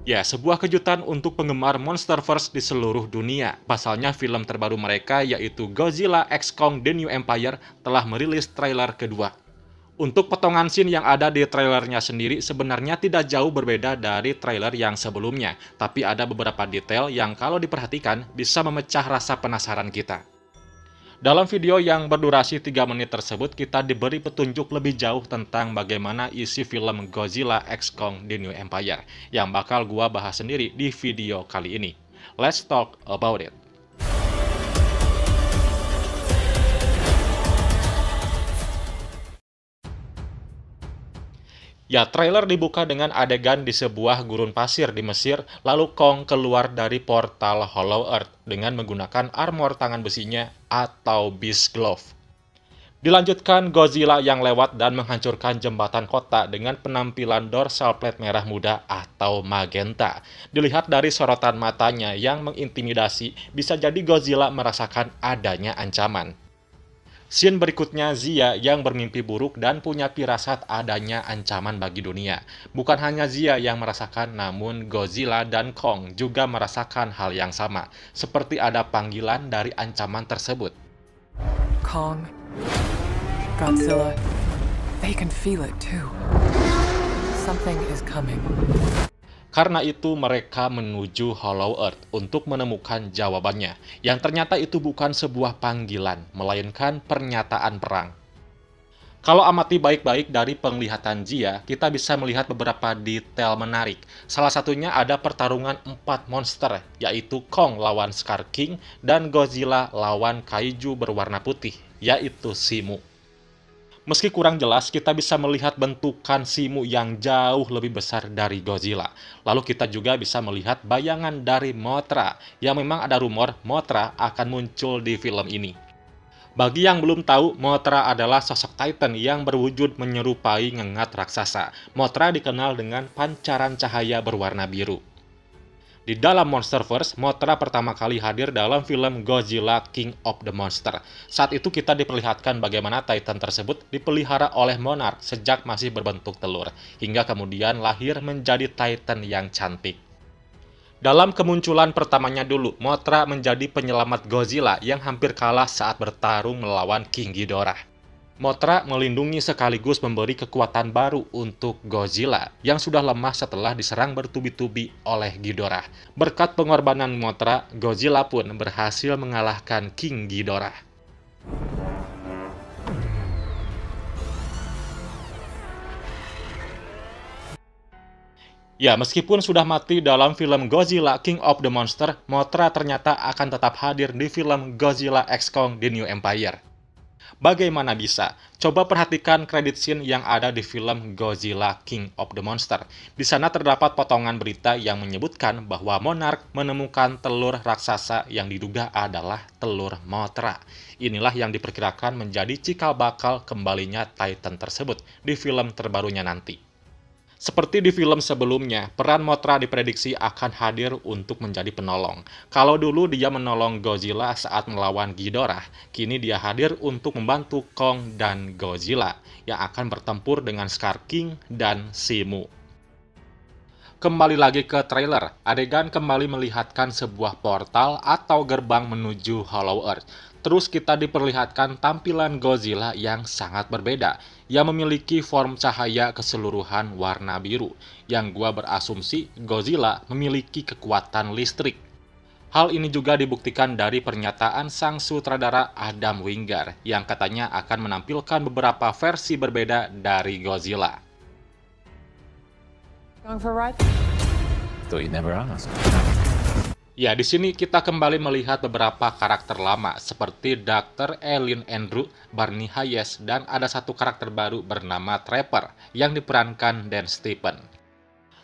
Ya, sebuah kejutan untuk penggemar Monsterverse di seluruh dunia. Pasalnya film terbaru mereka yaitu Godzilla x Kong The New Empire telah merilis trailer kedua. Untuk potongan scene yang ada di trailernya sendiri sebenarnya tidak jauh berbeda dari trailer yang sebelumnya, tapi ada beberapa detail yang kalau diperhatikan bisa memecah rasa penasaran kita. Dalam video yang berdurasi 3 menit tersebut, kita diberi petunjuk lebih jauh tentang bagaimana isi film Godzilla x Kong The New Empire, yang bakal gua bahas sendiri di video kali ini. Let's talk about it. Ya, trailer dibuka dengan adegan di sebuah gurun pasir di Mesir, lalu Kong keluar dari portal Hollow Earth dengan menggunakan armor tangan besinya atau Beast Glove. Dilanjutkan Godzilla yang lewat dan menghancurkan jembatan kota dengan penampilan dorsal plate merah muda atau magenta. Dilihat dari sorotan matanya yang mengintimidasi, bisa jadi Godzilla merasakan adanya ancaman. Scene berikutnya Zia yang bermimpi buruk dan punya firasat adanya ancaman bagi dunia. Bukan hanya Zia yang merasakan, namun Godzilla dan Kong juga merasakan hal yang sama, seperti ada panggilan dari ancaman tersebut. Kong, Godzilla, they can feel it too. Something is coming. Karena itu mereka menuju Hollow Earth untuk menemukan jawabannya, yang ternyata itu bukan sebuah panggilan, melainkan pernyataan perang. Kalau amati baik-baik dari penglihatan Zia, kita bisa melihat beberapa detail menarik. Salah satunya ada pertarungan 4 monster, yaitu Kong lawan Scar King dan Godzilla lawan Kaiju berwarna putih, yaitu Shimu. Meski kurang jelas, kita bisa melihat bentukan Shimu yang jauh lebih besar dari Godzilla. Lalu kita juga bisa melihat bayangan dari Mothra, yang memang ada rumor Mothra akan muncul di film ini. Bagi yang belum tahu, Mothra adalah sosok Titan yang berwujud menyerupai ngengat raksasa. Mothra dikenal dengan pancaran cahaya berwarna biru. Di dalam Monsterverse, Mothra pertama kali hadir dalam film Godzilla King of the Monster. Saat itu kita diperlihatkan bagaimana Titan tersebut dipelihara oleh Monarch sejak masih berbentuk telur, hingga kemudian lahir menjadi Titan yang cantik. Dalam kemunculan pertamanya dulu, Mothra menjadi penyelamat Godzilla yang hampir kalah saat bertarung melawan King Ghidorah. Mothra melindungi sekaligus memberi kekuatan baru untuk Godzilla yang sudah lemah setelah diserang bertubi-tubi oleh Ghidorah. Berkat pengorbanan Mothra, Godzilla pun berhasil mengalahkan King Ghidorah. Ya, meskipun sudah mati dalam film Godzilla King of the Monster, Mothra ternyata akan tetap hadir di film Godzilla x Kong The New Empire. Bagaimana bisa? Coba perhatikan kredit scene yang ada di film Godzilla King of the Monster. Di sana terdapat potongan berita yang menyebutkan bahwa Monarch menemukan telur raksasa yang diduga adalah telur Mothra. Inilah yang diperkirakan menjadi cikal bakal kembalinya Titan tersebut di film terbarunya nanti. Seperti di film sebelumnya, peran Mothra diprediksi akan hadir untuk menjadi penolong. Kalau dulu dia menolong Godzilla saat melawan Ghidorah, kini dia hadir untuk membantu Kong dan Godzilla yang akan bertempur dengan Scar King dan Shimu. Kembali lagi ke trailer, adegan kembali melihatkan sebuah portal atau gerbang menuju Hollow Earth. Terus kita diperlihatkan tampilan Godzilla yang sangat berbeda, yang memiliki form cahaya keseluruhan warna biru, yang gua berasumsi Godzilla memiliki kekuatan listrik. Hal ini juga dibuktikan dari pernyataan sang sutradara Adam Wingard, yang katanya akan menampilkan beberapa versi berbeda dari Godzilla. Going for a ride? Thought you'd never ask. Ya, di sini kita kembali melihat beberapa karakter lama seperti Dr. Eileen Andrew, Barney Hayes, dan ada satu karakter baru bernama Trapper yang diperankan Dan Stephen.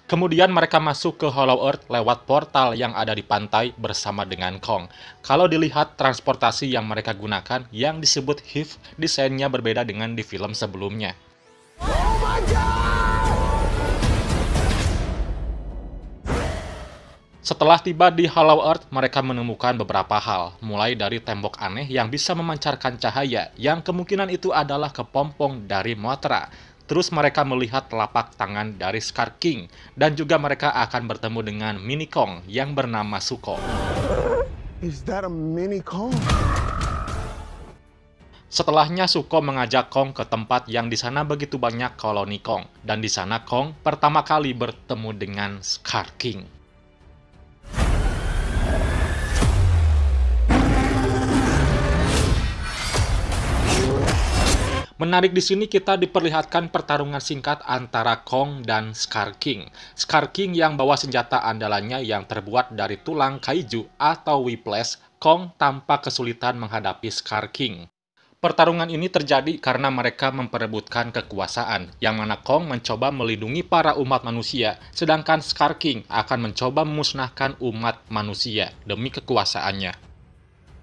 Kemudian mereka masuk ke Hollow Earth lewat portal yang ada di pantai bersama dengan Kong. Kalau dilihat transportasi yang mereka gunakan yang disebut Hive, desainnya berbeda dengan di film sebelumnya. Oh my God! Setelah tiba di Hollow Earth, mereka menemukan beberapa hal, mulai dari tembok aneh yang bisa memancarkan cahaya, yang kemungkinan itu adalah kepompong dari Mothra. Terus mereka melihat telapak tangan dari Scar King, dan juga mereka akan bertemu dengan mini Kong yang bernama Zuko. Is that a mini Kong? Setelahnya Zuko mengajak Kong ke tempat yang di sana begitu banyak koloni Kong, dan di sana Kong pertama kali bertemu dengan Scar King. Menarik di sini kita diperlihatkan pertarungan singkat antara Kong dan Scar King. Scar King yang bawa senjata andalannya yang terbuat dari tulang kaiju atau whiplash, Kong tampak kesulitan menghadapi Scar King. Pertarungan ini terjadi karena mereka memperebutkan kekuasaan, yang mana Kong mencoba melindungi para umat manusia, sedangkan Scar King akan mencoba memusnahkan umat manusia demi kekuasaannya.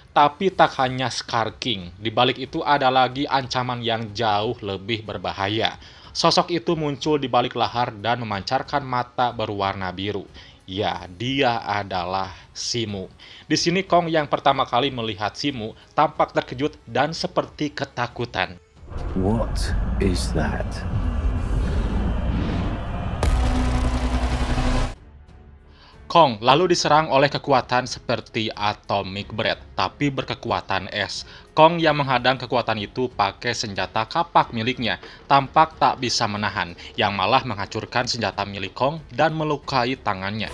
Tapi tak hanya Scar King, di balik itu ada lagi ancaman yang jauh lebih berbahaya. Sosok itu muncul di balik lahar dan memancarkan mata berwarna biru. Ya, dia adalah Simu. Di sini Kong yang pertama kali melihat Simu tampak terkejut dan seperti ketakutan. What is that? Kong lalu diserang oleh kekuatan seperti Atomic Breath, tapi berkekuatan es. Kong yang menghadang kekuatan itu pakai senjata kapak miliknya, tampak tak bisa menahan, yang malah menghancurkan senjata milik Kong dan melukai tangannya.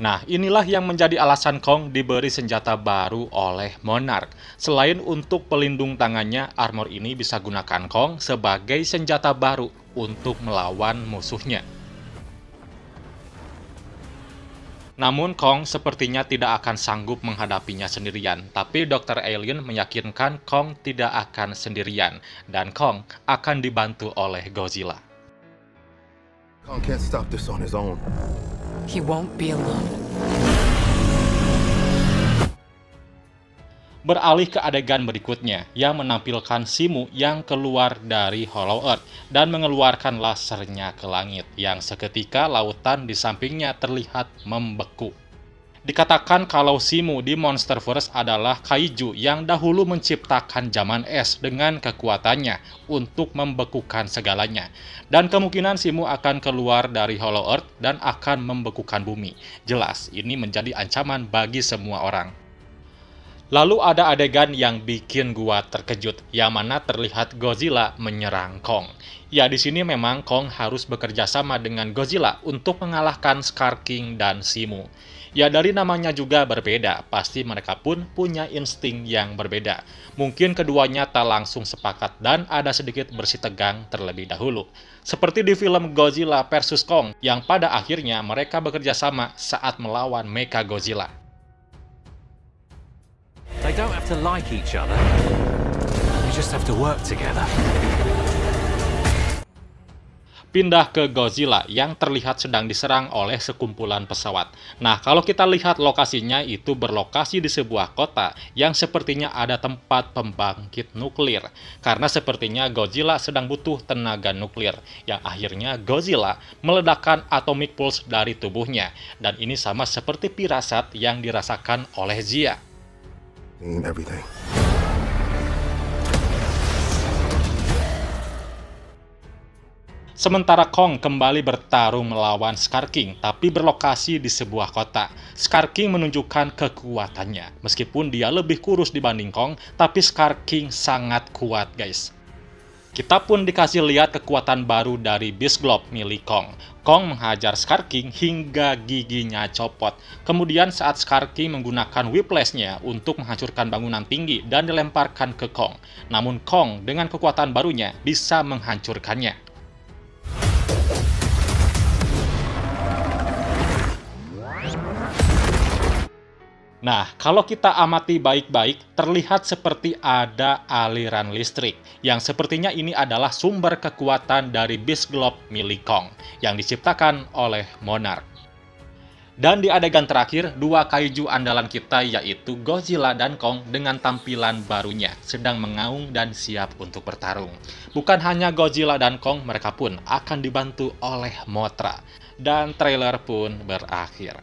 Nah, inilah yang menjadi alasan Kong diberi senjata baru oleh Monarch. Selain untuk pelindung tangannya, armor ini bisa gunakan Kong sebagai senjata baru untuk melawan musuhnya. Namun Kong sepertinya tidak akan sanggup menghadapinya sendirian, tapi Dr. Alien meyakinkan Kong tidak akan sendirian, dan Kong akan dibantu oleh Godzilla. Kong can't stop this on his own. He won't be alone. Beralih ke adegan berikutnya, yang menampilkan Simu yang keluar dari Hollow Earth dan mengeluarkan lasernya ke langit, yang seketika lautan di sampingnya terlihat membeku. Dikatakan kalau Simu di Monsterverse adalah kaiju yang dahulu menciptakan zaman es dengan kekuatannya untuk membekukan segalanya. Dan kemungkinan Simu akan keluar dari Hollow Earth dan akan membekukan bumi. Jelas, ini menjadi ancaman bagi semua orang. Lalu ada adegan yang bikin gua terkejut, yang mana terlihat Godzilla menyerang Kong. Ya, di sini memang Kong harus bekerja sama dengan Godzilla untuk mengalahkan Scar King dan Simu. Ya, dari namanya juga berbeda, pasti mereka pun punya insting yang berbeda. Mungkin keduanya tak langsung sepakat dan ada sedikit bersitegang terlebih dahulu. Seperti di film Godzilla vs Kong, yang pada akhirnya mereka bekerja sama saat melawan Mechagodzilla. They don't have to like each other. They just have to work together. Pindah ke Godzilla yang terlihat sedang diserang oleh sekumpulan pesawat. Nah, kalau kita lihat lokasinya itu berlokasi di sebuah kota yang sepertinya ada tempat pembangkit nuklir. Karena sepertinya Godzilla sedang butuh tenaga nuklir, yang akhirnya Godzilla meledakkan atomic pulse dari tubuhnya. Dan ini sama seperti pirasat yang dirasakan oleh Zia. Everything. Sementara Kong kembali bertarung melawan Scar King, tapi berlokasi di sebuah kota. Scar King menunjukkan kekuatannya. Meskipun dia lebih kurus dibanding Kong, tapi Scar King sangat kuat, guys. Kita pun dikasih lihat kekuatan baru dari Beast Globe milik Kong. Kong menghajar Scar King hingga giginya copot. Kemudian saat Scar King menggunakan whiplash-nya untuk menghancurkan bangunan tinggi dan dilemparkan ke Kong. Namun Kong dengan kekuatan barunya bisa menghancurkannya. Nah, kalau kita amati baik-baik, terlihat seperti ada aliran listrik, yang sepertinya ini adalah sumber kekuatan dari Beast Globe milik Kong, yang diciptakan oleh Monarch. Dan di adegan terakhir, dua kaiju andalan kita yaitu Godzilla dan Kong dengan tampilan barunya, sedang mengaung dan siap untuk bertarung. Bukan hanya Godzilla dan Kong, mereka pun akan dibantu oleh Mothra. Dan trailer pun berakhir.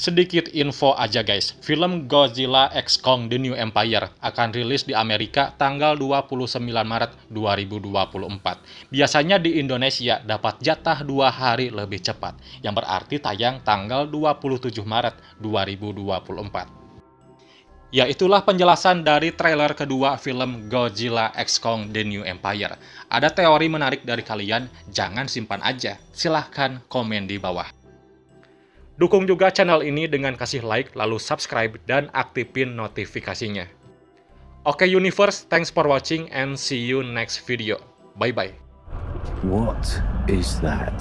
Sedikit info aja guys, film Godzilla x Kong The New Empire akan rilis di Amerika tanggal 29 Maret 2024. Biasanya di Indonesia dapat jatah 2 hari lebih cepat, yang berarti tayang tanggal 27 Maret 2024. Ya, itulah penjelasan dari trailer kedua film Godzilla x Kong The New Empire. Ada teori menarik dari kalian? Jangan simpan aja, silahkan komen di bawah. Dukung juga channel ini dengan kasih like, lalu subscribe, dan aktifin notifikasinya. Oke Universe, thanks for watching and see you next video. Bye-bye. What is that?